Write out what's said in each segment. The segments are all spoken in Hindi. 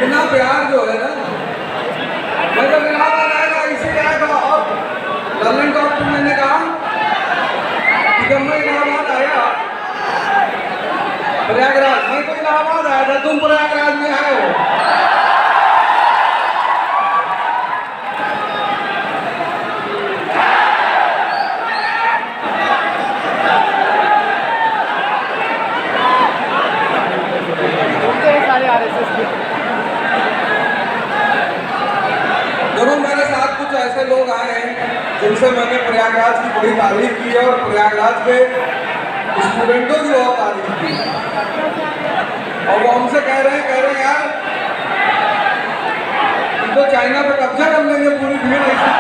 इतना प्यार जो है ना, मैं जब इलाहाबाद आएगा इसी आया था। और ललन टॉप में मैंने कहा कि जब मैं इलाहाबाद आया प्रयागराज, मैं तो इलाहाबाद आया था, तुम प्रयागराज में आए हो। देखो मेरे साथ कुछ ऐसे लोग आए हैं जिनसे मैंने प्रयागराज की बड़ी तारीफ की है और प्रयागराज के स्टूडेंटों की बहुत तारीफ की, और वो हमसे कह रहे हैं यार तो चाइना पे कब्जा कर लेंगे, पूरी भीड़ ऐसी।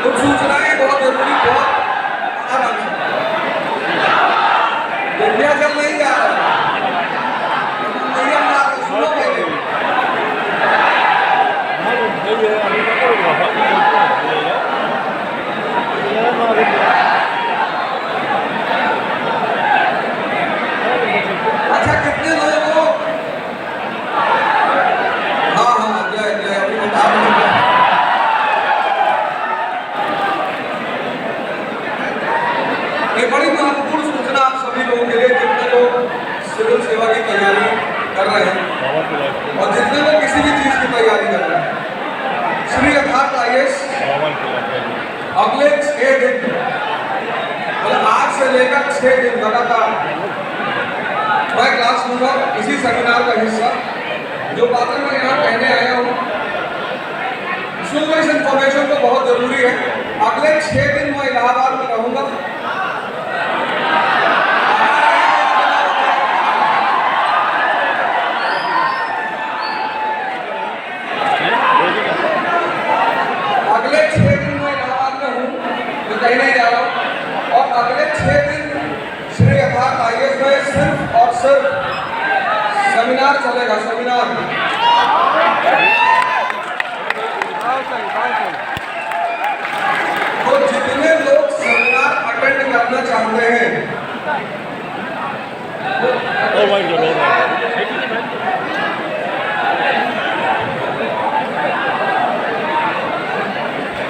कुछ सूचनाएं बहुत जरूरी, बहुत आराम से इंडिया चल नहीं जा रहा है, सुनो पहले। अच्छा कितने लोगों को, हाँ हाँ जय जय, अभी बता दूंगा। एक बड़ी महत्वपूर्ण सूचना आप सभी लोगों के लिए, जितने लोग सिविल सेवा की तैयारी कर रहे हैं और जितने लोग किसी भी चीज की तैयारी कर रहे हैं, श्री यथार्थ आईएएस अगले 6 दिन, मतलब आज से लेकर 6 दिन लगातार मैं क्लास लूंगा, इसी सेमिनार का हिस्सा। जो बातें मैं यहाँ कहने आया हूँ, सुन लो, इस इंफॉर्मेशन तो बहुत जरूरी है। अगले 6 दिन मैं इलाहाबाद में रहूंगा। अगले 6 दिन मैं इलाहाबाद में हूँ, मैं कहीं नहीं जा रहा हूँ। और अगले 6 दिन श्री यथार्थ आईएएस में सिर्फ और सिर्फ सेमिनार चलेगा, सेमिनार। तो जितने लोग सेमिनार अटेंड करना चाहते हैं,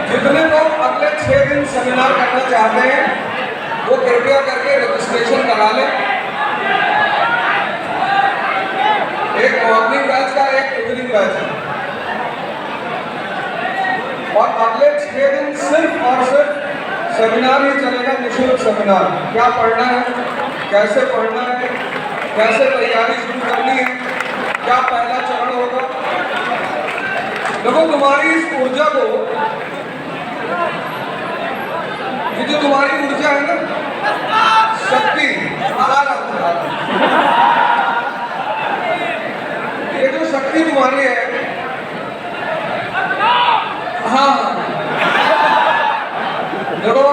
जितने लोग अगले 6 दिन सेमिनार करना चाहते हैं, वो कृपया करके रजिस्ट्रेशन करा लें। एक मॉर्निंग बैच का, एक इवनिंग बैच है। और अगले 6 दिन सिर्फ और सिर्फ सेमिनार ही चलेगा, निःशुल्क सेमिनार। क्या पढ़ना है, कैसे पढ़ना है, कैसे तैयारी शुरू करनी है, क्या पहला चरण होगा। देखो तुम्हारी इस ऊर्जा को, ये जो तुम्हारी ऊर्जा है ना, शक्ति, ये जो शक्ति तुम्हारी है, हाँ देखो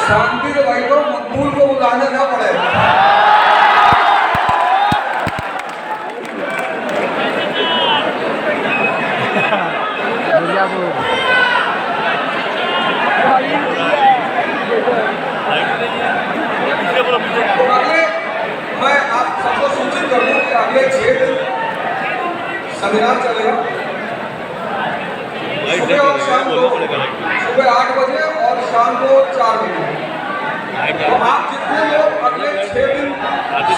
शांति के भाई को मकबूल को बुलाने ना पड़े। तो अगले मैं आप सबको सूचित कर दूं कि अगले 6 दिन सेमिनार चलेगा सुबह और शाम को, सुबह 8 बजे और शाम को 4 बजे। तो आप जितने लोग अगले 6 दिन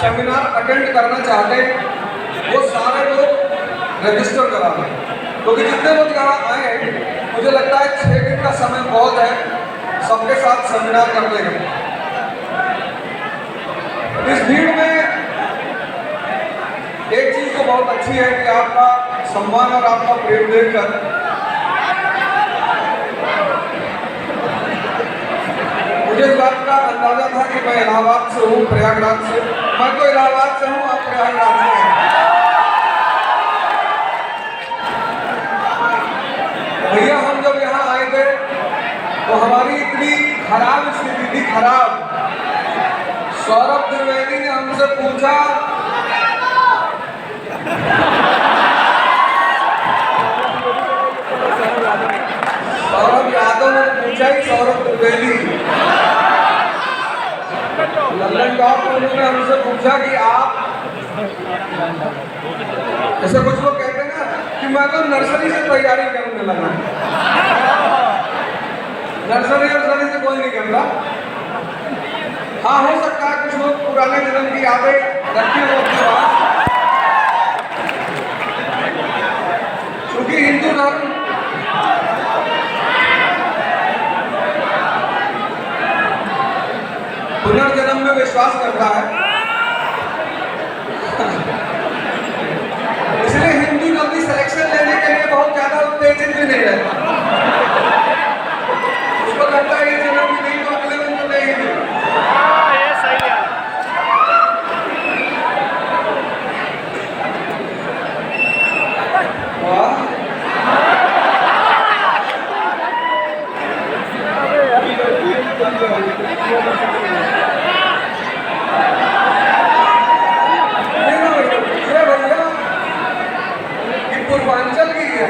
सेमिनार अटेंड करना चाहते हैं वो सारे लोग रजिस्टर करा लें, क्योंकि जितने लोग यहाँ आए हैं मुझे लगता है 6 दिन का समय बहुत है सबके साथ सेमिनार करने का। इस भीड़ में एक चीज तो बहुत अच्छी है कि आपका सम्मान और आपका प्रेम देखकर मुझे इस बात का अंदाजा था कि मैं इलाहाबाद से हूँ, प्रयागराज से। मैं तो इलाहाबाद से हूँ, आप प्रयागराज से हैं। भैया हम जब यहाँ आए थे तो हमारी इतनी खराब स्थिति थी, खराब। सौरभ त्रिवेदी ने हमसे पूछा, सौरभ यादव ने पूछा ही, सौरभ त्रिवेदी लल्लन टॉप में उन्होंने हमसे पूछा कि आप, जैसे कुछ लोग कहते हैं ना कि मैं तो नर्सरी से तैयारी करने लगा। नर्सरी से कोई नहीं करता। हाँ, हो सकता है कुछ लोग पुराने जन्म की यादें रखे हो अपने पास, क्योंकि हिंदू धर्म पुनर्जन्म में विश्वास करता है, इसलिए हिंदू जल्दी सिलेक्शन लेने के लिए बहुत ज्यादा उत्तेजित भी नहीं रहता। उसको लगता है ये जन्म भी नहीं तो अगले दिन तो नहीं भी। पूर्वांचल की है,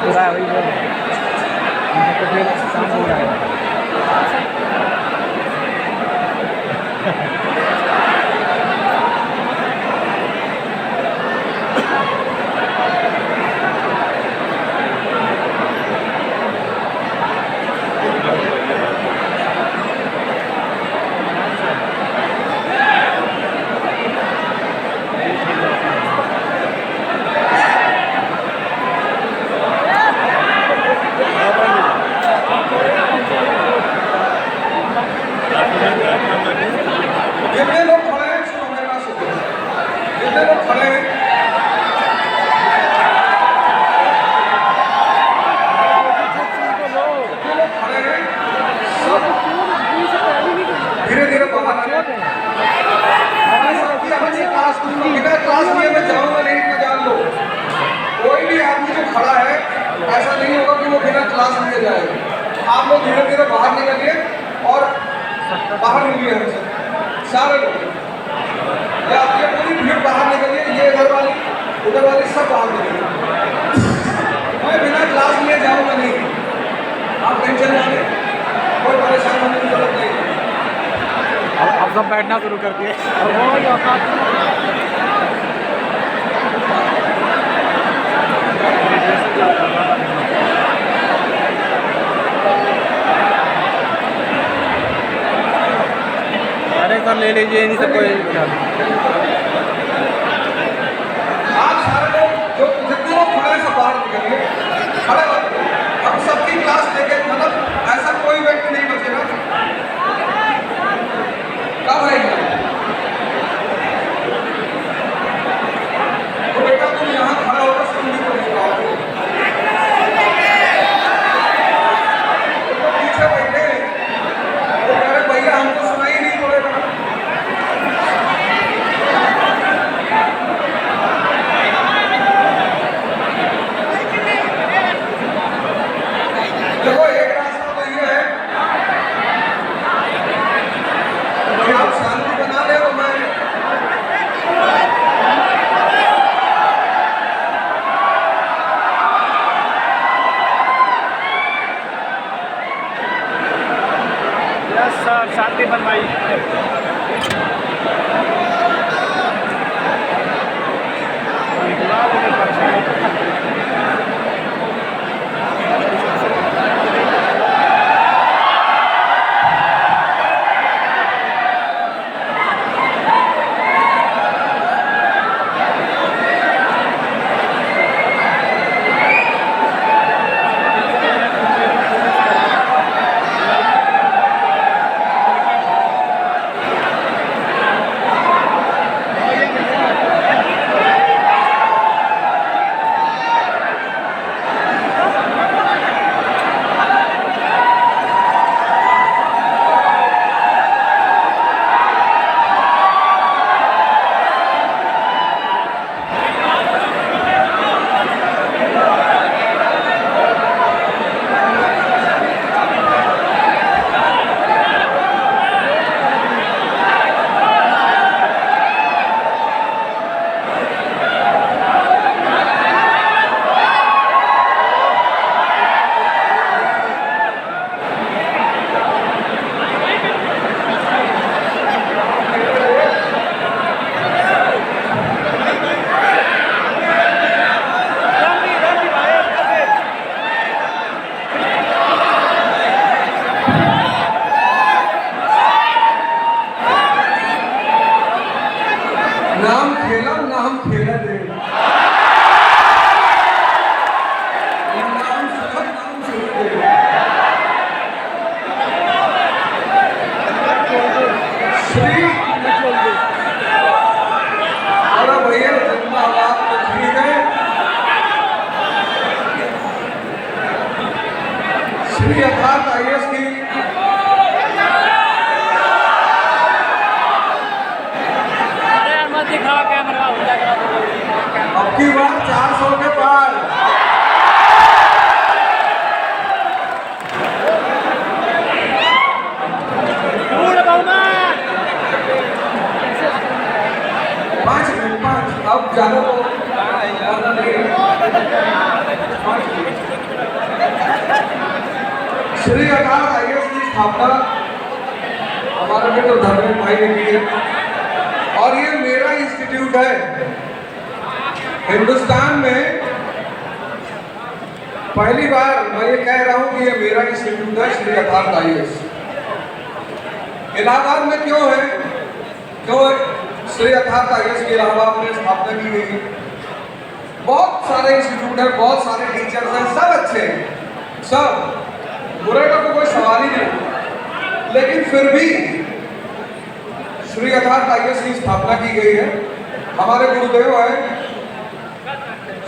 पूरा वही बोल तो फिर शाम हो रहा है। जितने लोग खड़े हैं सुनो मेरे पास सुनो, जितने लोग खड़े हैं सब धीरे धीरे बाहर आ जाए। हमारे साथ ही अपनी क्लास बिना क्लास लिए मैं जाऊंगा नहीं, मैं जान लो कोई भी आदमी जो खड़ा है ऐसा नहीं होगा कि वो बिना क्लास लिए जाएगा। आप लोग धीरे धीरे बाहर निकलिए और बाहर निकलिए हमसे सारे लोग, या ये पूरी भीड़ बाहर निकलिए, ये इधर वाली उधर वाली सब बाहर निकलिए। मैं बिना क्लास लिए जाऊंगा नहीं, आप टेंशन ना लें, कोई परेशान होने की जरूरत नहीं। सब बैठना शुरू कर दिए और वो ही औकात अरे सर ले लीजिए इन्हीं सबको उठा लीजिए। आप सारे लोग जो जितने लोग खड़े हैं सब बाहर निकलिए, खड़े हो। हम सबकी क्लास लेके मतलब ऐसा कोई व्यक्ति नहीं बचेगा। कब रहेगा? तो बेटा तुम यहाँ खड़ा होकर सुन भी तो नहीं पाओगे। तो पीछे बैठे तो कह रहे भैया हमको सुनाई नहीं पड़ेगा। देखो एक रास्ता तो ये है कि आप शांति बना ले तो मैं यस सर शांति बनवाइए। नाम खेला नाम खेला दे नाम सुखद नाम सुखद दे। श्री अरे भैया जिंदाबाद तो ठीक है। श्री यथार्थ IAS की दिखाओ कैमरा उल्टा करा दो। अब की बार 400 के पार। पाँच मिनट पाँच अब ज्यादा तो श्री यथार्थ IAS की स्थापना हमारे मित्र धर्मेंद्र भाई ने की है और ये मेरा इंस्टीट्यूट है। हिंदुस्तान में पहली बार मैं ये कह रहा हूं कि ये मेरा इंस्टीट्यूट है श्री यथार्थ IAS। इलाहाबाद में क्यों है? क्यों श्री यथार्थ IAS की इलाहाबाद में स्थापना की गई है? बहुत सारे इंस्टीट्यूट हैं, बहुत सारे टीचर्स हैं, सब अच्छे हैं, सब बुरे का तो कोई सवाल ही नहीं, लेकिन फिर भी श्री यथार्थ IAS की स्थापना की गई है। हमारे गुरुदेव हैं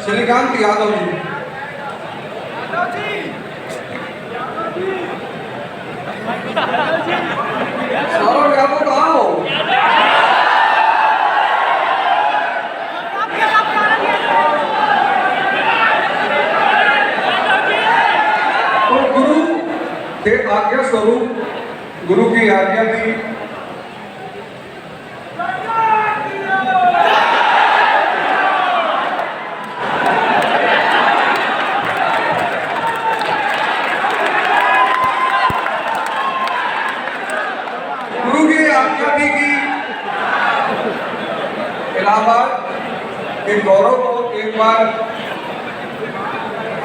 श्रीकांत यादव जी। सौरभ यादव कहाँ हो? तो गुरु के आज्ञा स्वरूप गुरु की आज्ञा दी गुरु की आज्ञा दी कि कि गौरव को एक बार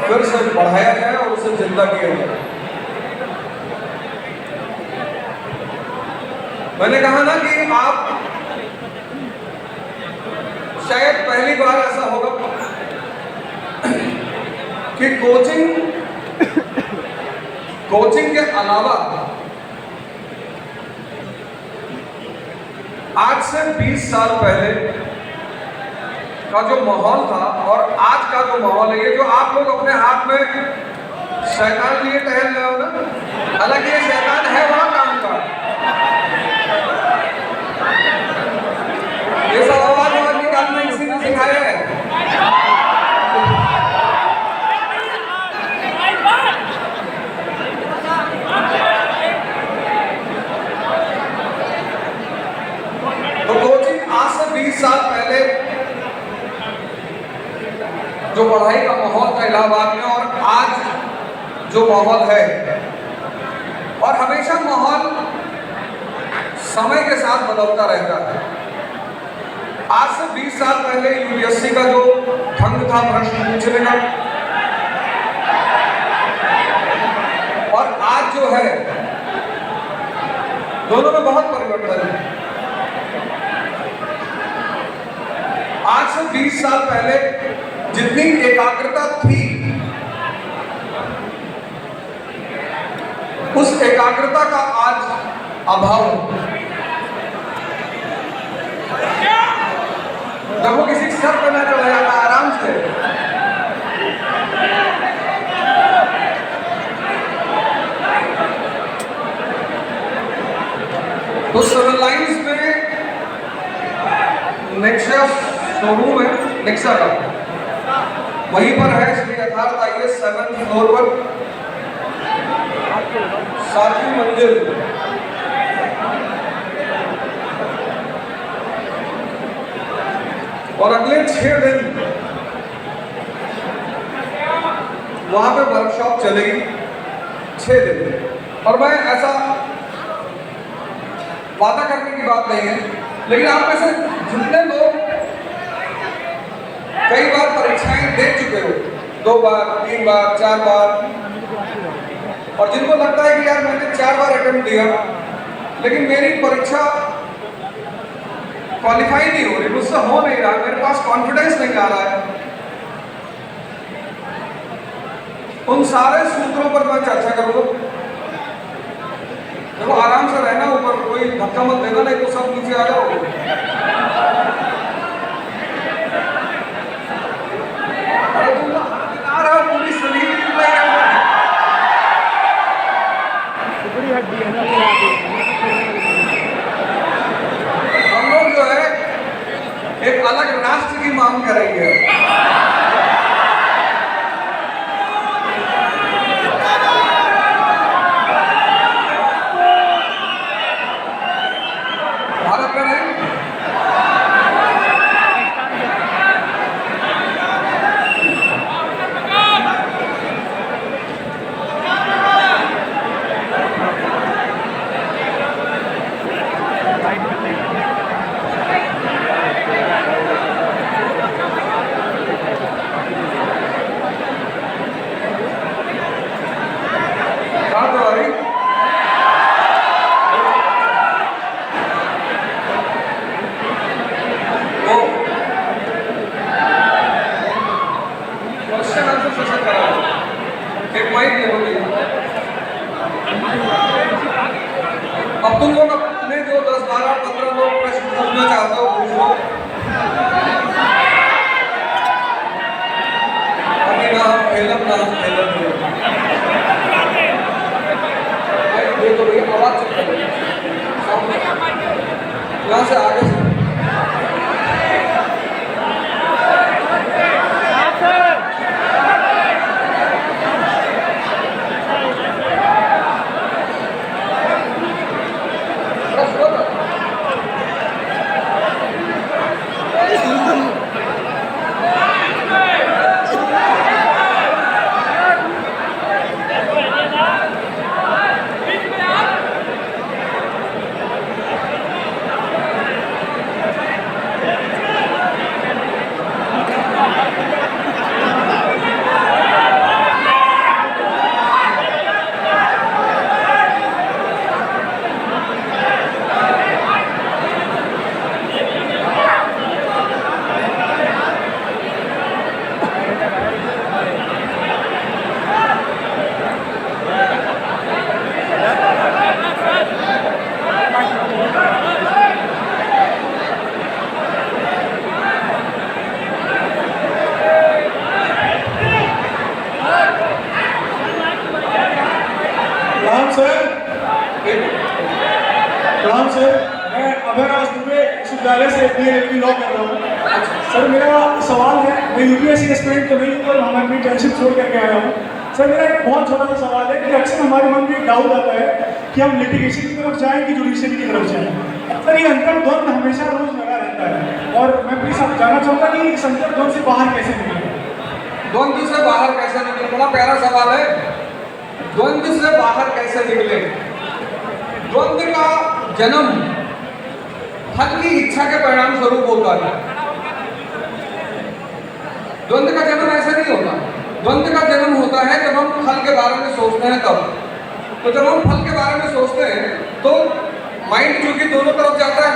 फिर से बढ़ाया जाए और उसे जिंदा किया जाए। मैंने कहा ना कि आप शायद पहली बार ऐसा होगा कि कोचिंग के अलावा आज से 20 साल पहले का जो माहौल था और आज का जो माहौल है, ये जो आप लोग अपने हाथ में शैतान लिए टहल रहे हो ना, हालांकि ये शैतान है वहां काम का, ये सब आवाज निकालना इसी ने सिखाया है। तो कोचिंग आज से 20 साल पहले जो पढ़ाई का माहौल था इलाहाबाद में और आज जो माहौल है, और हमेशा माहौल समय के साथ बदलता रहता है। आज से 20 साल पहले यूपीएससी का जो ढंग था प्रश्न पूछने का, और आज जो है, दोनों में बहुत परिवर्तन है। आज से 20 साल पहले जितनी एकाग्रता थी, उस एकाग्रता का आज अभाव है। देखो किसी सर पे ना चढ़ा जाता आराम से। तो सिविल लाइंस में नेक्सा शोरूम है, नेक्सा का, वहीं पर है श्री यथार्थ आईएएस 7th फ्लोर पर, 7वीं मंजिल। और अगले 6 दिन वहां पे वर्कशॉप चलेगी, 6 दिन। और मैं ऐसा वादा करने की बात नहीं है, लेकिन आप में से जितने लोग कई बार परीक्षाएं दे चुके हो, 2 बार, 3 बार, 4 बार, और जिनको लगता है कि यार मैंने 4 बार अटेम्प्ट दिया लेकिन मेरी परीक्षा क्वालिफाई नहीं हो रही, मुझसे हो नहीं रहा, मेरे पास कॉन्फिडेंस नहीं आ रहा है, उन सारे सूत्रों पर मैं चर्चा करूंगा। देखो आराम से रहना, ऊपर कोई धक्का मत देना, नहीं तो सब नीचे आ जाओगे। अरे तुम आ रहा पूरी शरीर हड्डी है ना, हम लोग जो है एक अलग राष्ट्र की मांग करेंगे। भारत में नहीं, प्रणाम सर। प्रणाम सर, मैं अभय राज दुबे विश्वविद्यालय से BA लॉ कर रहा हूँ। सर मेरा सवाल है, मैं UPSC एस्पिरेंट तो नहीं हूँ पर मैं अपनी टेंशन छोड़ करके आया हूँ। सर मेरा एक बहुत छोटा सा सवाल है कि अक्सर हमारे मन में एक डाउट आता है कि हम लिटिगेशन की तरफ जाएं कि जुडिशरी की तरफ जाएं। सर ये अंतर द्वंद हमेशा रोज लगा रहता है और मैं प्लीज आप जानना चाहूँगा कि इस अंतर द्वंद से बाहर कैसे निकलें। द्वंद्व से बाहर कैसे निकले, बड़ा प्यारा सवाल है। द्वंद्व से बाहर कैसे निकले? द्वंद्व का जन्म फल की इच्छा के परिणाम स्वरूप होता है। द्वंद्व का जन्म ऐसा नहीं होता। द्वंद्व का जन्म होता है जब हम फल के बारे में सोचते हैं तब। तो जब हम फल के बारे में सोचते हैं तो माइंड चूंकि दोनों तरफ जाता है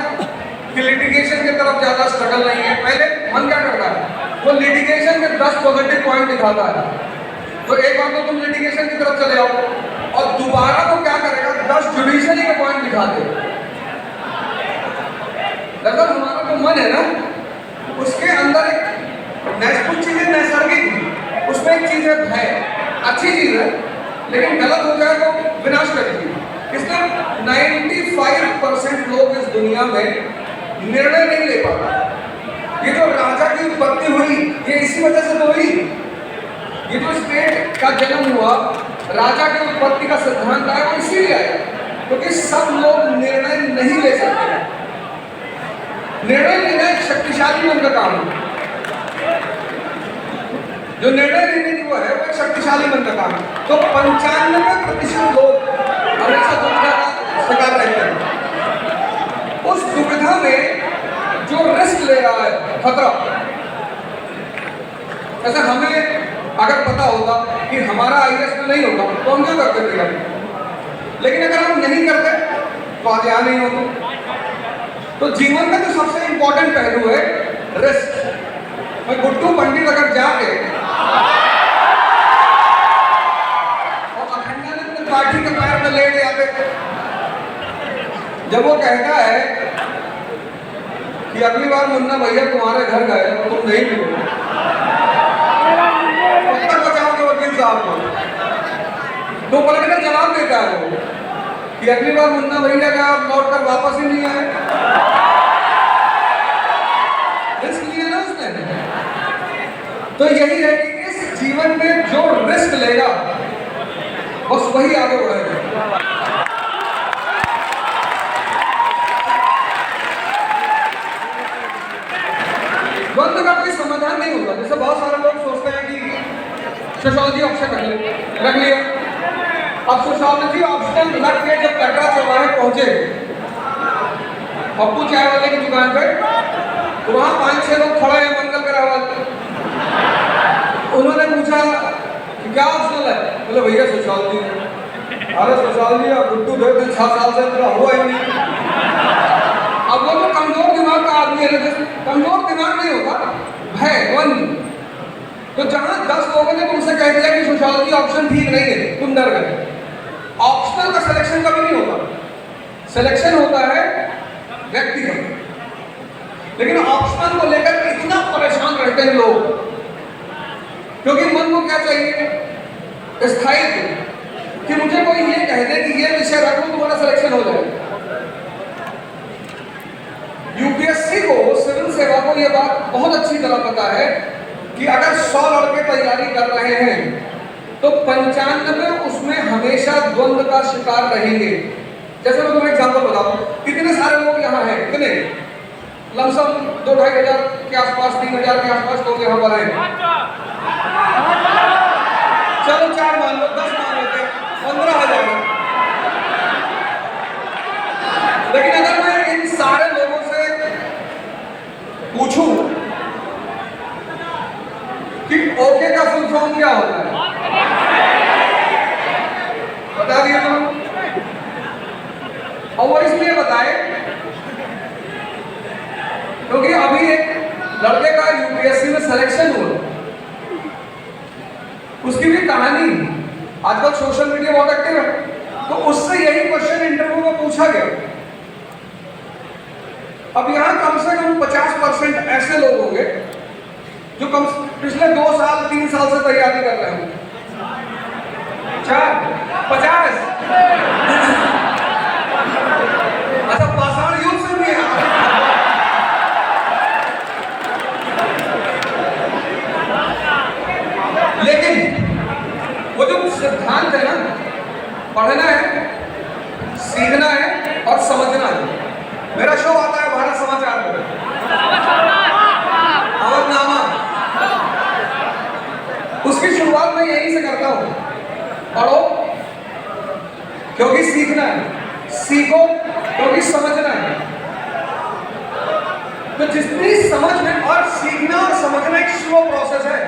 कि लिटिगेशन की तरफ ज्यादा स्ट्रगल नहीं है। पहले मन क्या करता है, वो लिटिगेशन के 10 पॉजिटिव पॉइंट दिखाता है। तो एक बार तो तुम लिटिगेशन की तरफ चले जाओ और दोबारा तो क्या करेगा, 10 जुडिशरी के पॉइंट दिखा दे। दरअसल हमारा जो मन है ना, उसके अंदर एक कुछ चीजें नैसर्गिक, उसमें एक चीज है भय। अच्छी चीज है लेकिन गलत हो जाए तो विनाश करती है। इसलिए 95% लोग इस दुनिया में निर्णय नहीं ले पाते। ये जो राजा की उत्पत्ति हुई ये इसी वजह से तो हुई। ये जो स्टेट का जन्म हुआ, राजा की उत्पत्ति का सिद्धांत आया, वो इसीलिए आया क्योंकि सब लोग निर्णय नहीं ले सकते। निर्णय लेना एक शक्तिशाली मन का काम है। जो निर्णय लेने की वो है, वो एक शक्तिशाली मन का काम है। तो 95% लोग हमेशा दुविधा का शिकार रहते हैं। उस दुविधा में जो रिस्क ले रहा है, खतरा, ऐसा हमें अगर पता होता कि हमारा IAS में नहीं होगा तो हम क्या करते थे, लेकिन अगर हम नहीं करते तो आज यहाँ नहीं होते। तो जीवन में तो सबसे इंपॉर्टेंट पहलू है रिस्क। मैं गुड्डू पंडित अगर जाके और अखंडानंद पार्टी के पैर में लेट जाते, जब वो कहता है कि अगली बार मुन्ना भैया तुम्हारे घर गए तुम नहीं मिलोगे, तब बचाओगे वकील साहब को, तो पलटकर जवाब देता है वो कि अगली बार मुन्ना भैया का आप लौट कर वापस ही नहीं आए। रिस्क लिया ना उसने। तो यही है कि इस जीवन में जो रिस्क लेगा बस वही आगे बढ़ेगा। द्वंद्व का कोई समाधान नहीं होता। जैसे बहुत सारे लोग सोचते हैं कि सोशियोलॉजी ऑप्शन रख लिया। अब सोशियोलॉजी ऑप्शन रख के जब कटरा चौराहे पहुंचे पप्पू चाय वाले की दुकान पे, तो वहां 5-6 लोग खड़े हैं मंगल करावल। उन्होंने पूछा कि क्या ऑप्शनल है, बोले भैया सोशियोलॉजी। अरे सोशियोलॉजी आप गुड्डू गए थे 6 साल से, तेरा हुआ ही नहीं। अब वो तो कमजोर दिमाग का आदमी है, कमजोर दिमाग नहीं होता, भय, द्वंद्व। तो जहां 10 लोगों ने तुमसे कह दिया कि सोशियोलॉजी ऑप्शन ठीक नहीं है, तुम डर गए। ऑप्शनल का सिलेक्शन कभी नहीं होता। सिलेक्शन होता है व्यक्तिगत। लेकिन ऑप्शनल को लेकर इतना परेशान रहते हैं लोग क्योंकि मन को क्या चाहिए, स्थायित्व, कि मुझे कोई ये कह दे कि ये विषय रखो तुम्हारा सिलेक्शन हो जाए। UPSC को, सिविल सेवा को ये बात बहुत अच्छी तरह पता है कि अगर 100 लड़के तैयारी कर रहे हैं तो 95 उसमें हमेशा द्वंद्व का शिकार रहेंगे। जैसे मैं तुम्हें एग्जांपल बताऊं, कितने सारे लोग यहाँ हैं, कितने लमसम 2-2.5 हजार के आसपास, 3 हजार के आसपास लोग यहाँ पर हैं। चलो 4 मान लो, 10 मान लेते हैं, 15,000। लेकिन अगर मैं इन सारे लोगों से पूछूं कि ओके का फुल फॉर्म क्या होता है, बता दिए तो। और वो इसलिए बताए क्योंकि अभी एक लड़के का UPSC में सिलेक्शन हुआ, उसकी भी कहानी, आजकल सोशल मीडिया बहुत एक्टिव है, तो उससे यही क्वेश्चन इंटरव्यू में पूछा गया। अब यहाँ कम से कम 50% ऐसे लोग होंगे जो पिछले 2 साल 3 साल से तैयारी कर रहे होंगे। 50 अच्छा, पाषाण युग से भी है। लेकिन वो जो सिद्धांत है ना, पढ़ना है, सीखना है और समझना है। मेरा शो आता है भारत समाचार में, अवधनामा, उसकी शुरुआत मैं यहीं से करता हूं। पढ़ो क्योंकि सीखना है, सीखो क्योंकि समझना है। तो जितनी समझ में, और सीखना और समझना एक स्लो प्रोसेस है,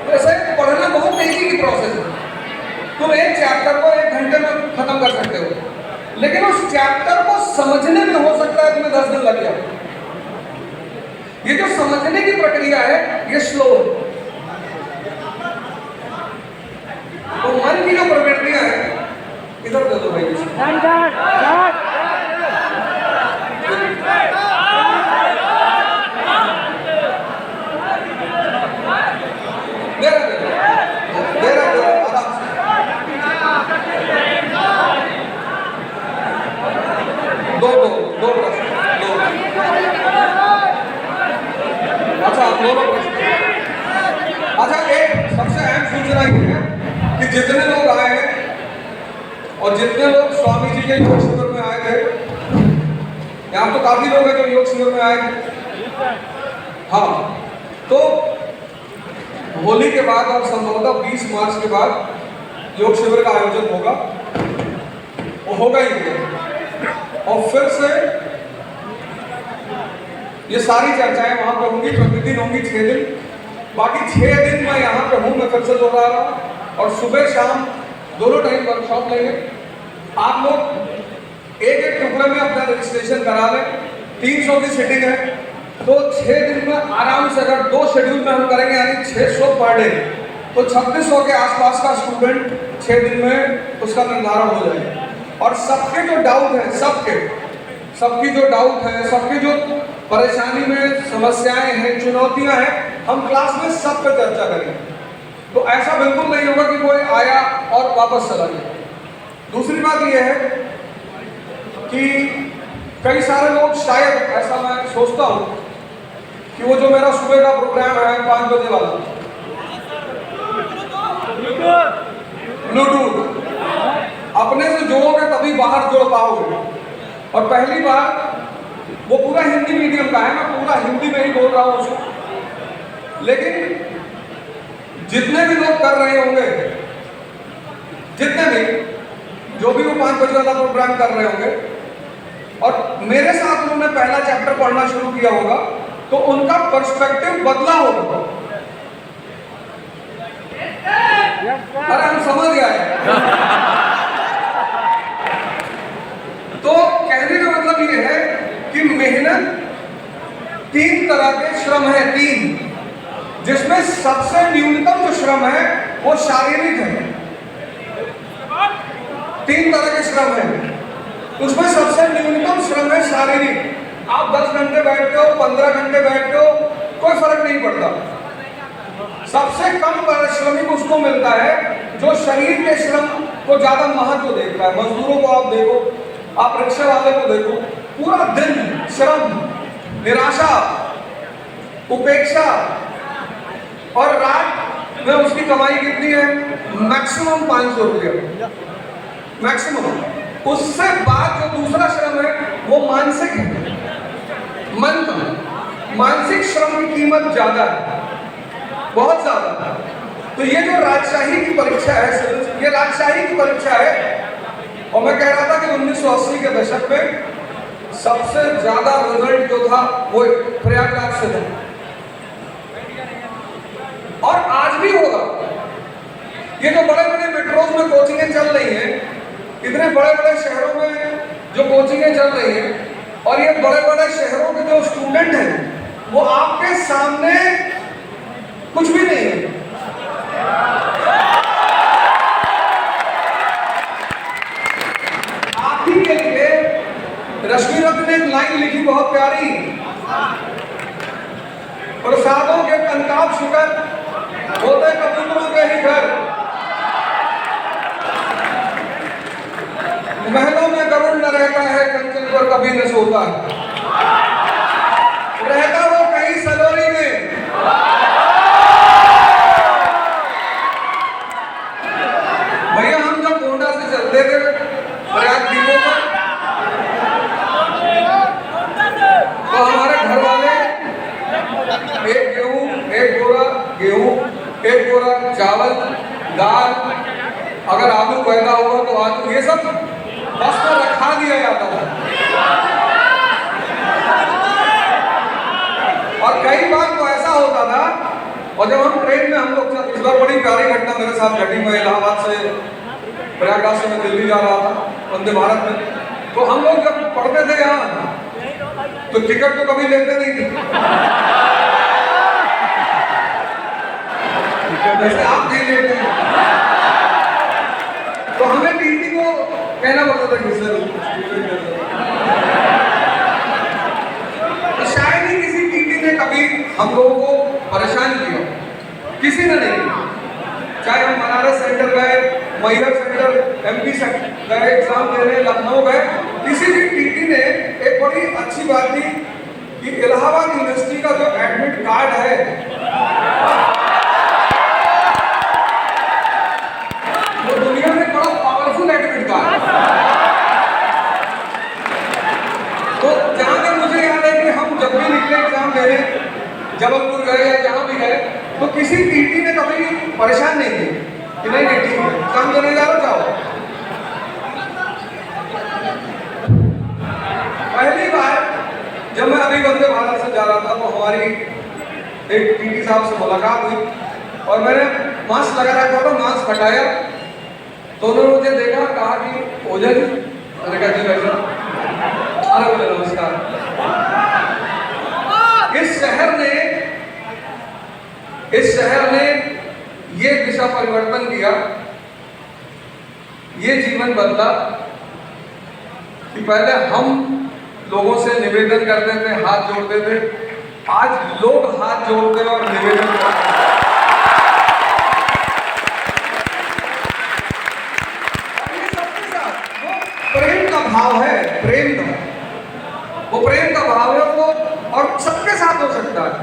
तो ऐसा पढ़ना बहुत तेजी की प्रोसेस है। तुम एक चैप्टर को 1 घंटे में खत्म कर सकते हो, लेकिन उस चैप्टर को समझने में हो सकता है तुम्हें 10 दिन लग जाए। ये जो समझने की प्रक्रिया है ये स्लो है। तो मन की जो प्रवृत्तियां हैं, इधर दे दो भाई। दो प्रश्न, दो। अच्छा, दोनों प्रश्न। अच्छा, एक सबसे अहम सूचना ये है कि जितने लोग आए हैं और जितने लोग स्वामी जी के योग शिविर में आए थे, यहाँ तो काफी लोग हैं जो योग शिविर में आए थे। हाँ, तो होली के बाद और संभवतः 20 मार्च के बाद योग शिविर का आयोजन होगा, वो होगा ही होगा। और फिर से ये सारी चर्चाएं वहां पर होंगी, प्रतिदिन होंगी 6 दिन। बाकी 6 दिन मैं यहाँ पे हूँ, मैं फिर से दोहरा रहा हूँ। और सुबह शाम दोनों टाइम वर्कशॉप लेंगे। आप लोग एक एक टुकड़े में अपना रजिस्ट्रेशन करा लें। 300 की सीटिंग है, तो 6 दिन में आराम से अगर 2 शेड्यूल में हम करेंगे, यानी 600 पर डे, तो 3600 के आसपास का स्टूडेंट 6 दिन में उसका निर्धारण हो जाएगा। और सबके जो डाउट है, सबकी जो डाउट है, सबकी जो परेशानी में समस्याएं हैं, चुनौतियां हैं, हम क्लास में सब पे चर्चा करेंगे। तो ऐसा बिल्कुल नहीं होगा कि कोई आया और वापस चला गया। दूसरी बात यह है कि कई सारे लोग, शायद ऐसा मैं सोचता हूं कि वो जो मेरा सुबह का प्रोग्राम है 5 बजे वाला ब्लूटूथ, अपने से जोड़ोगे तभी बाहर जोड़ पाओगे। और पहली बार वो पूरा हिंदी मीडियम का है, मैं पूरा हिंदी में ही बोल रहा हूँ उसको। लेकिन जितने भी लोग कर रहे होंगे, जितने भी, जो भी वो 5 बजे वाला प्रोग्राम कर रहे होंगे और मेरे साथ उन्होंने पहला चैप्टर पढ़ना शुरू किया होगा, तो उनका पर्सपेक्टिव बदला होगा। अरे हम समझ गए। तो कहने का मतलब ये है कि मेहनत 3 तरह के श्रम है, 3, जिसमें सबसे न्यूनतम जो श्रम है वो शारीरिक है। 3 तरह के श्रम है, उसमें सबसे न्यूनतम श्रम है शारीरिक। आप 10 घंटे बैठते हो, 15 घंटे बैठते हो, कोई फर्क नहीं पड़ता। सबसे कम पारिश्रमिक उसको मिलता है जो शरीर के श्रम को ज्यादा महत्व देता है। मजदूरों को आप देखो, आप रिक्शे वाले को देखो, पूरा दिन श्रम, निराशा, उपेक्षा, और रात में उसकी कमाई कितनी है? मैक्सिमम 500 रुपया, मैक्सिमम। उससे बाद जो दूसरा श्रम है वो मानसिक है, मन का। मानसिक श्रम की कीमत ज्यादा है, बहुत ज्यादा। तो ये जो राजशाही की परीक्षा है, ये राजशाही की परीक्षा है। और मैं कह रहा था कि 1980 के दशक में सबसे ज्यादा रिजल्ट जो था वो प्रयागराज से था, और आज भी होगा। ये जो बड़े बड़े मेट्रोज में कोचिंगें चल रही हैं, इतने बड़े बड़े शहरों में जो कोचिंगें चल रही हैं, और ये बड़े बड़े शहरों के जो स्टूडेंट हैं वो आपके सामने कुछ भी नहीं है। आप ही के लिए रश्मिरथ ने एक लाइन लिखी बहुत प्यारी, प्रसादों के कंकाप शिखर होते कबूतरों के ही घर। महलों में गरुड़ न रहता है, कंचन पर कभी न सोता है, रहता वो कहीं सलोरी में। भैया हम जब गोंडा से चलते थे प्रयाग डिपो पर, तो हमारे घर वाले एक बोरा गेहूं, एक बोरा चावल, दाल, अगर आलू पैदा हुआ तो आलू, ये सब बस में रखा दिया जाता था। और कई बार तो ऐसा होता था, और जब हम ट्रेन में हम लोग, इस बार बड़ी प्यारी घटना मेरे साथ घटी, मैं इलाहाबाद से प्रयागराज से मैं दिल्ली जा रहा था वंदे भारत में, तो हम लोग जब पढ़ते थे यहाँ तो टिकट तो कभी लेते नहीं थे, जैसे आप नहीं लेते हैं, तो हमें टीटी को कहना पड़ता था कि सर तो शायद ही किसी टीटी ने कभी हम लोगों को परेशान किया, किसी ने नहीं। चाहे हम बनारस सेंटर गए, मैहर सेंटर, एमपी सेंटर गए एग्जाम देने, लखनऊ गए, किसी भी टीटी ने एक बड़ी अच्छी बात थी कि इलाहाबाद यूनिवर्सिटी का जो एडमिट कार्ड है वो दुनिया में बड़ा पावरफुल एडमिट कार्ड। तो जहां तक मुझे याद है कि हम जब भी निकले एग्जाम देने, जबलपुर गए या जहां भी गए, तो किसी टीटी ने कभी परेशान नहीं की कि नहीं ठीक है एग्जाम देने जा रहे हो, जाओ। पहली बार जब मैं अभी वंदे भारत से जा रहा था तो हमारी एक टीटी साहब से मुलाकात हुई और मैंने मास्क लगा रखा था, मास्क हटाया तो उन्होंने मुझे देखा, कहा कि ओझा जी, मैंने कहा जी भाई साहब, अरे बोले नमस्कार। इस शहर ने ये दिशा परिवर्तन किया, ये जीवन बदला कि पहले हम लोगों से निवेदन करते थे, हाथ जोड़ते थे, आज लोग हाथ जोड़ते और निवेदन करते हैं। प्रेम का भाव है, प्रेम का, वो प्रेम का भाव है वो, और सबके साथ हो सकता है।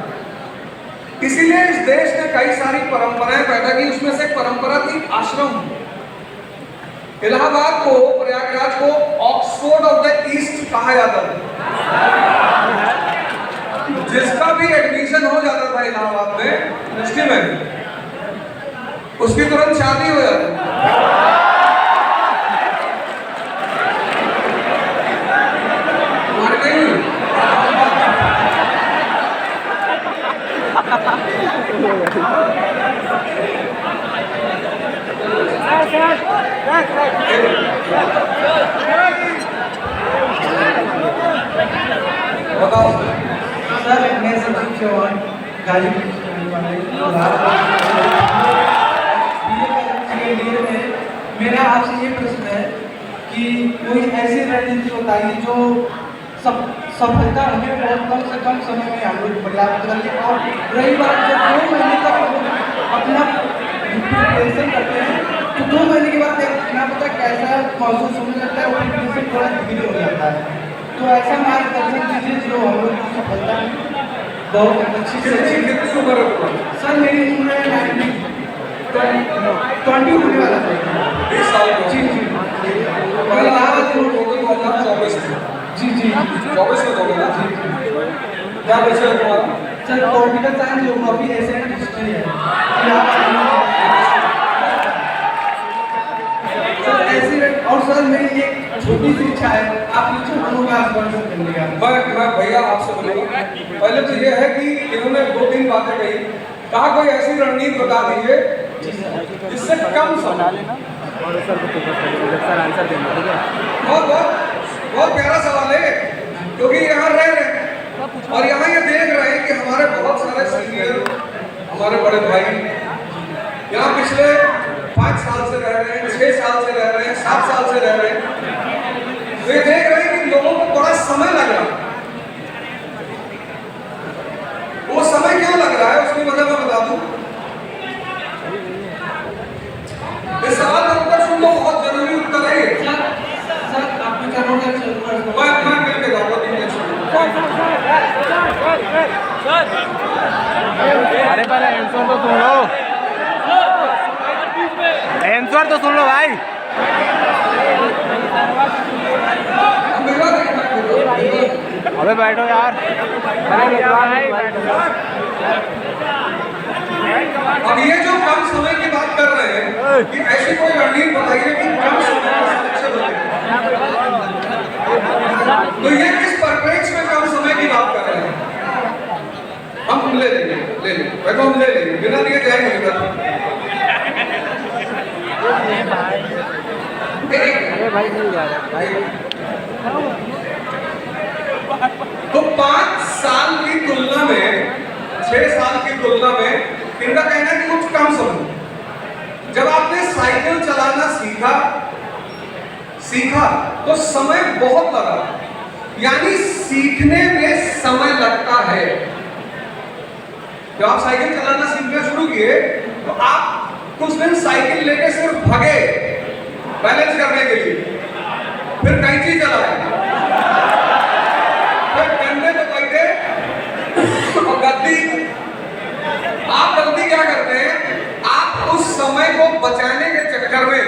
इसीलिए इस देश ने कई सारी परंपराएं पैदा की, उसमें से एक परंपरा थी आश्रम। इलाहाबाद को, प्रयागराज को ऑक्सफोर्ड ऑफ द ईस्ट कहा जाता था। जिसका भी एडमिशन हो जाता था इलाहाबाद में यूनिवर्सिटी में, उसकी तुरंत शादी हो जाती। बताओ सर, मैं संजीव चौहान गाजीपुर से रहने वाला हूं। मेरा आपसे ये प्रश्न है कि कोई ऐसी रणनीति बताइए जो सफलता हमें बहुत कम से कम समय में हम लोग पर्याप्त करें। और रही बात जब 2 महीने तक अपना प्रिपरेशन करते हैं तो 2 महीने के बाद ना पता कैसा महसूस होने लगता है, वो प्रिपरेशन थोड़ा धीरे हो जाता है। तो ऐसा मार्गदर्शन दीजिए जो हम लोग की सफलता बहुत अच्छी से। कितनी उम्र है? सर मेरी उम्र है 20 होने वाला था। 20 साल जी जी जी जी 24 में दोगे ना? क्या विषय है तुम्हारा? Sir political science, geography, Asian history है। सर ऐसी, और सर मेरी एक छोटी सी इच्छा है, आप नीचे का स्पॉन्सर करने का। मैं भैया आपसे बोलूँगा, पहले तो ये है कि इन्होंने 2-3 बातें कही, कहा कोई ऐसी रणनीति बता दीजिए जिससे कम समय। बहुत प्यारा सवाल है, क्योंकि यहाँ रह रहे हैं और यहाँ ये देख रहे हैं कि हमारे बहुत सारे सीनियर, हमारे बड़े भाई यहाँ पिछले 5 साल से रह रहे हैं, 6 साल से रह रहे हैं, 7 साल से रह रहे हैं। तो ये देख रहे हैं कि लोगों को बड़ा समय लग रहा है। वो समय क्यों लग रहा है उसकी वजह मैं बता दूं। इस सवाल का उत्तर सुन लो, बहुत जरूरी उत्तर है। अरे पहले आंसर तो सुन लो, आंसर तो सुन लो भाई। अबे बैठो यार, अब ये जो कम समय की बात कर रहे हैं कि ऐसी कोई रणनीति बताइए कि कम समय में सिलेक्शन हो। तो ये किस परिप्रेक्ष्य में कम समय की बात कर रहे हैं? हम ले लेंगे, मैं तो हम ले लेंगे, बिना लिए जाएंगे इधर। भाई नहीं जा रहा भाई। तो 5 साल की तुलना में 6 साल की तुलना में इनका कहना है कि कुछ कम समय। जब आपने साइकिल चलाना सीखा तो समय बहुत लगा, यानी सीखने में समय लगता है। जब आप साइकिल चलाना सीखना शुरू किए तो आप कुछ दिन साइकिल लेके सिर्फ भगे बैलेंस करने के लिए, फिर कैंची चलाए, फिर कंधे पे बैठे और गद्दी। आप गलती क्या करते हैं, आप उस समय को बचाने के चक्कर में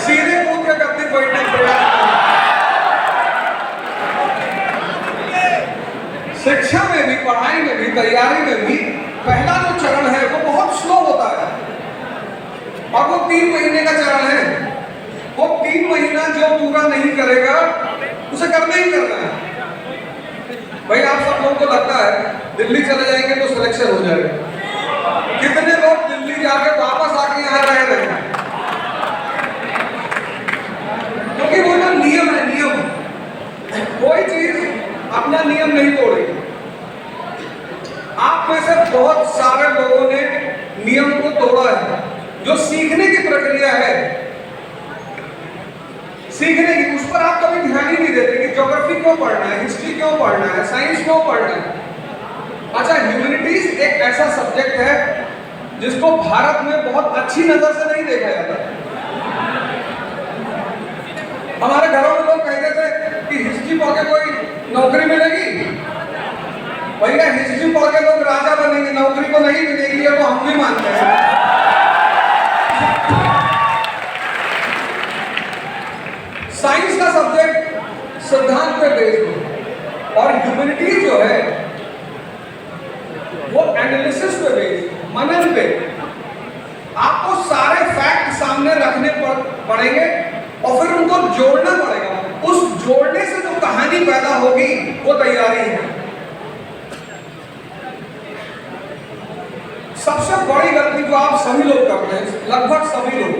सीधे कूद के गद्दी बैठने का प्रयास करते हैं। शिक्षा में भी, पढ़ाई में भी, तैयारी में भी पहला जो चरण है वो बहुत स्लो होता है और वो 3 महीने का चरण है। वो 3 महीना जो पूरा नहीं करेगा उसे करना ही करना है। भाई आप सब लोगों को लगता है दिल्ली चले जाएंगे तो सिलेक्शन हो जाएगा। कितने लोग दिल्ली जाके वापस आके यहाँ रह रहे हैं? क्योंकि वो जो नियम है, नियम, कोई चीज अपना नियम नहीं तोड़ेगी। आप में से बहुत सारे लोगों ने नियम को तोड़ा है। जो सीखने की प्रक्रिया है, सीखने की, उस पर आप कभी ध्यान ही नहीं देते कि ज्योग्राफी क्यों पढ़ना है, हिस्ट्री क्यों पढ़ना है, साइंस क्यों पढ़ना है। अच्छा, ह्यूमैनिटीज एक ऐसा सब्जेक्ट है जिसको भारत में बहुत अच्छी नजर से नहीं देखा जाता। हमारे घरों में लोग कहते थे कि हिस्ट्री पढ़ के कोई नौकरी मिलेगी। भैया हिस्ट्री पढ़ के लोग राजा बनेंगे, नौकरी तो नहीं मिलेगी, ये तो हम भी मानते हैं। साइंस का सब्जेक्ट सिद्धांत पे बेस्ड है और ह्यूमैनिटीज जो है वो एनालिसिस पे बेस्ड, मनन पे। आपको सारे फैक्ट सामने रखने पड़ेंगे और फिर उनको जोड़ना पड़ेगा। उस जोड़ने से जो कहानी पैदा होगी वो तैयारी है। सबसे बड़ी गलती जो आप सभी लोग करते हैं, लगभग सभी लोग,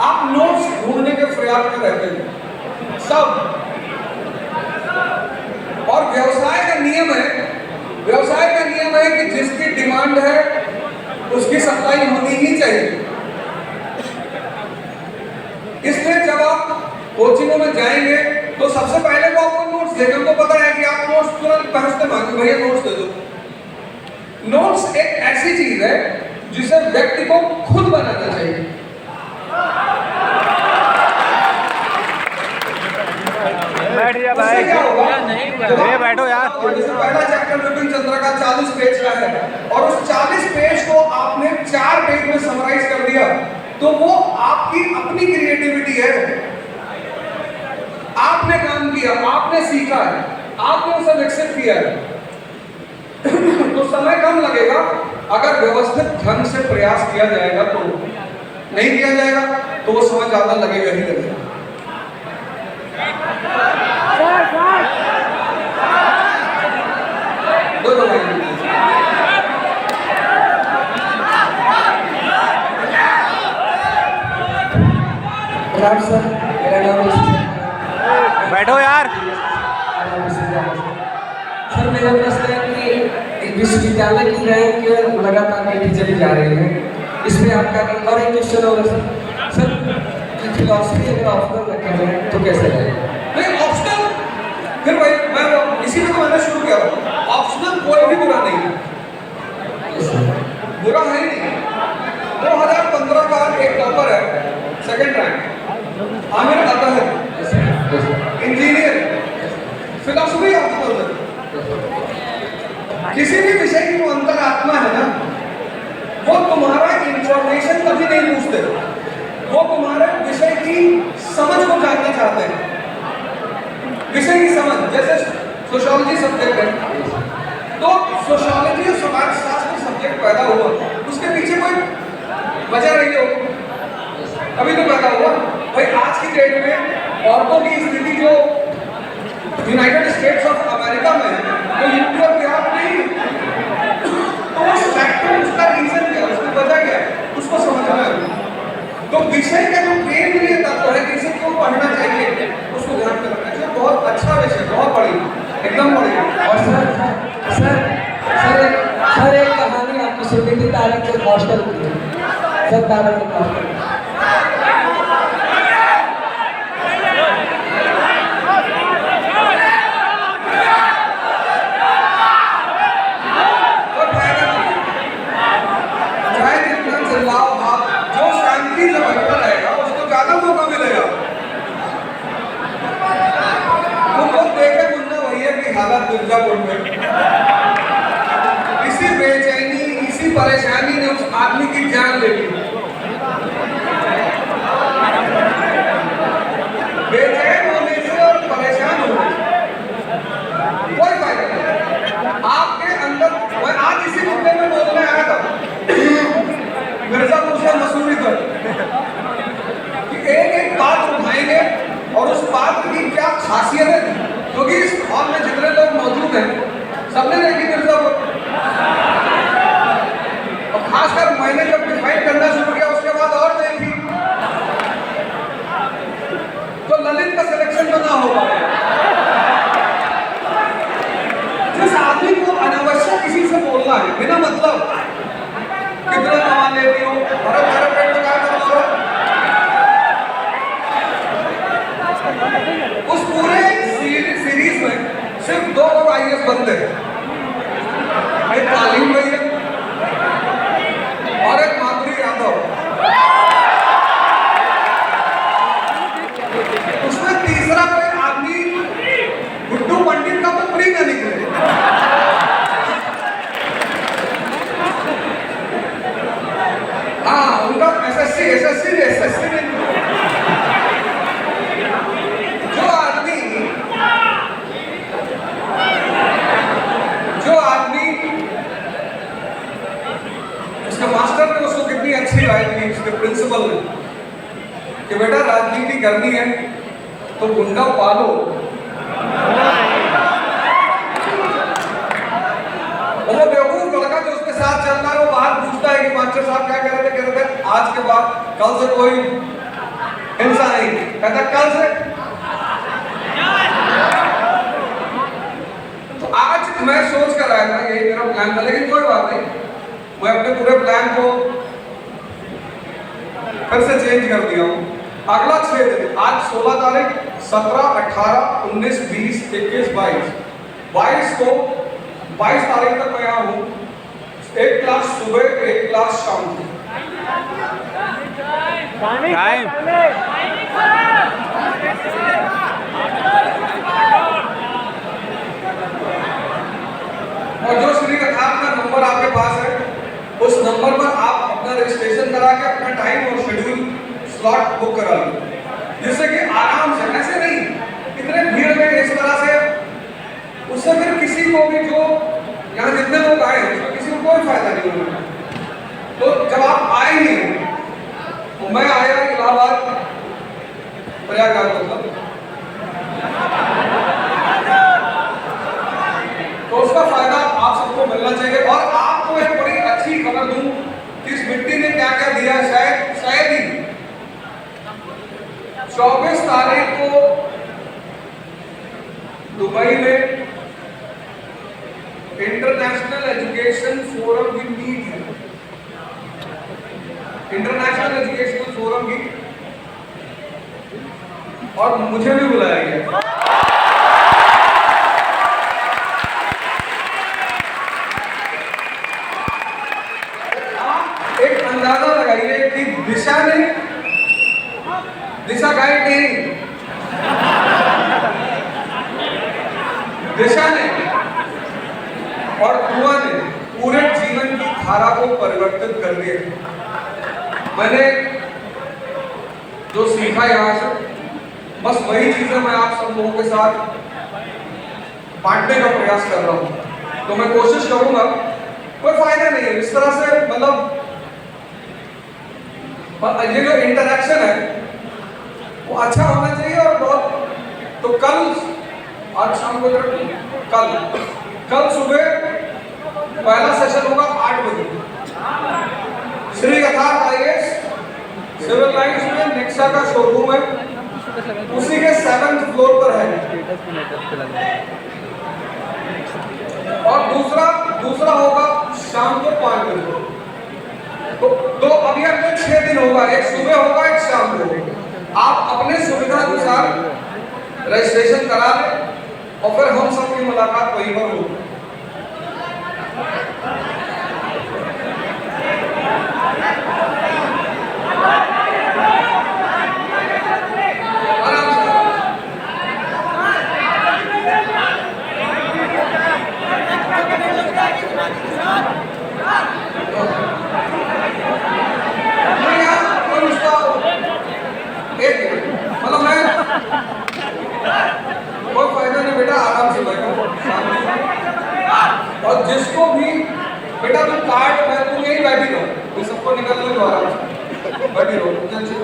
आप नोट्स ढूंढने के प्रयास में रहते हैं सब। और व्यवसाय का नियम है कि जिसकी डिमांड है उसकी सप्लाई होनी ही चाहिए। इसलिए जब आप कोचिंगों में जाएंगे तो सबसे पहले वो आपको नोट्स देंगे। उनको पता है कि आप नोट्स तुरंत पहुंचते मांगे, भैया नोट्स दे दो। नोट्स एक ऐसी चीज है जिसे व्यक्ति को खुद बनाना चाहिए। बैठ जा भाई, क्या होगा? अरे बैठो यार। जैसे पहला चैप्टर विपिन चंद्र का 40 पेज का है और उस 40 पेज को आपने 4 पेज में समराइज कर दिया, तो वो आपकी अपनी क्रिएटिविटी है। आपने काम किया, आपने सीखा है, आपने उसे विकसित किया है। तो समय कम लगेगा अगर व्यवस्थित ढंग से प्रयास किया जाएगा। तो नहीं किया जाएगा तो वो समय ज्यादा लगेगा ही लगेगा। सर, मेरा नाम बैठो यार। सर, मेरा प्रश्न है कि एक विश्वविद्यालय की रैंक लगातार नीचे चली जा रही है, इस पे आपका और एक क्वेश्चन होगा सर फिलॉसफी अगर ऑप्शनल रखा जाए तो कैसे रहेगा? नहीं ऑप्शनल, फिर भाई मैं इसी में तो मैंने शुरू किया, ऑप्शनल कोई भी बुरा नहीं है, बुरा है ही नहीं। 2015 का एक टॉपर है, 2nd रैंक, आमिर आता है, engineer, philosophy of the person. किसी भी विषय की वो अंतरात्मा है ना, वो तुम्हारा इंफॉर्मेशन कभी नहीं पूछते, वो तुम्हारे विषय की समझ को जानना चाहते हैं। विषय की समझ, जैसे सोशियोलॉजी सब्जेक्ट है, तो सोशियोलॉजी और समाजशास्त्र सब्जेक्ट पैदा हुआ, उसके पीछे कोई वजह रही हो, अभी तो पैदा हुआ भाई। आज की डेट में औरतों की स्थिति जो यूनाइटेड स्टेट्स ऑफ अमेरिका में है, तो यूपी और बिहार में ही, तो उस फैक्टर, उसका रीजन क्या है, उसकी वजह क्या है, उसको समझना है। तो विषय का जो केंद्रीय तत्व है, किसे क्यों पढ़ना चाहिए, उसको ध्यान में रखना चाहिए। बहुत अच्छा विषय, बहुत बढ़िया, एकदम बढ़िया। और सर एक कहानी आपको सुननी थी तारक के हॉस्टल की। सर तारक के हॉस्टल मिर्जापुर में इसी बेचैनी, इसी परेशानी ने उस आदमी की जान ले ली। बेचैन होने से और परेशान होने से कोई फायदा नहीं। आपके अंदर, मैं आज इसी मुद्दे में बोलने आया था मिर्जापुर से मसूरी तक, कि एक बात उठाएंगे और उस बात की क्या खासियत है, क्योंकि इस हॉल में जितने लोग मौजूद हैं सबने देखी मिर्जापुर, और खासकर मैंने जब डिफाइन करना शुरू किया उसके बाद और देखी, तो ललित का सिलेक्शन तो ना हो पाया। जिस आदमी को अनावश्यक किसी से बोलना है बिना मतलब, कितना कमा लेती हो, भरत भरत पेट में क्या करना हो, उस पूरे सीरीज में सिर्फ 2 लोग IAS बनते हैं, एक तालीम भैया और एक माधुरी यादव। उसमें तीसरा कोई आदमी गुड्डू पंडित का तो प्री न निकले। हाँ, उनका SSC नहीं। जो आदमी उसके मास्टर ने उसको कितनी अच्छी राय दी, उसके प्रिंसिपल ने, कि बेटा राजनीति करनी है तो गुंडा पालो। वो बेवकूफ लड़का जो उसके साथ चल रहा है, वो बाहर पूछता है कि मास्टर साहब क्या कह रहे थे, आज के बाद कल से कोई हिंसा नहीं, कहता कल से। तो आज मैं सोच कर आया था, यही मेरा प्लान था, लेकिन कोई बात नहीं, मैं अपने पूरे प्लान को फिर से चेंज कर दिया हूँ। अगला 6 दिन, आज 16 तारीख, 17, 18, 19, 20, 21, 22 को 22 तारीख तक मैं यहाँ हूँ। 1 क्लास सुबह, 1 क्लास शाम को। टाइम और जो श्री रखाब का नंबर आपके पास है, उस नंबर पर आप अपना रजिस्ट्रेशन करा के अपना टाइम और शेड्यूल स्लॉट बुक करा लो, जिससे कि आराम से, ऐसे नहीं इतने भीड़ में इस तरह से, उससे फिर किसी को भी, जो यहाँ जितने लोग आए हैं किसी को कोई फायदा नहीं होगा। तो जब आप आए नहीं, तो मैं आया इलाहाबाद प्रयागराज, मतलब तो उसका फायदा आप सबको मिलना चाहिए। और आपको एक बड़ी अच्छी खबर दूं कि इस मिट्टी ने क्या क्या दिया, शायद ही 24 तारीख को दुबई में इंटरनेशनल एजुकेशन फोरम की मीट है, इंटरनेशनल एजुकेशनल फोरम की, और मुझे भी बुलाया गया। एक अंदाजा लगाइए कि दिशा गाइड नहीं, दिशा ने और दुआ ने पूरे जीवन की धारा को परिवर्तित कर दिया। मैंने जो सीखा यहाँ से, बस वही चीजें मैं आप सब लोगों के साथ बांटने का प्रयास कर रहा हूँ। तो मैं कोशिश करूंगा, कोई फायदा नहीं है इस तरह से, मतलब ये जो इंटरेक्शन है वो अच्छा होना चाहिए। और बहुत तो कल, आज शाम को, कल सुबह पहला सेशन होगा 8 बजे श्री यथार्थ IAS सिविल लाइन्स में नेक्सा का शोरूम है, उसी के 7th फ्लोर पर है। और दूसरा होगा शाम को 5 बजे। तो अभी अगले 6 दिन होगा, एक सुबह होगा, एक शाम को होगा। आप अपने सुविधा अनुसार रजिस्ट्रेशन करा लें और फिर हम सबकी मुलाकात वहीं पर होगी। आराम से। मतलब मैं कोई फायदा नहीं बेटा, आराम से बैठो और जिसको भी बेटा तुम कार्ड, मैं तुम यही बैठी रहो, ये सबको निकलने दो, आराम से बैठी रहो, टेंशन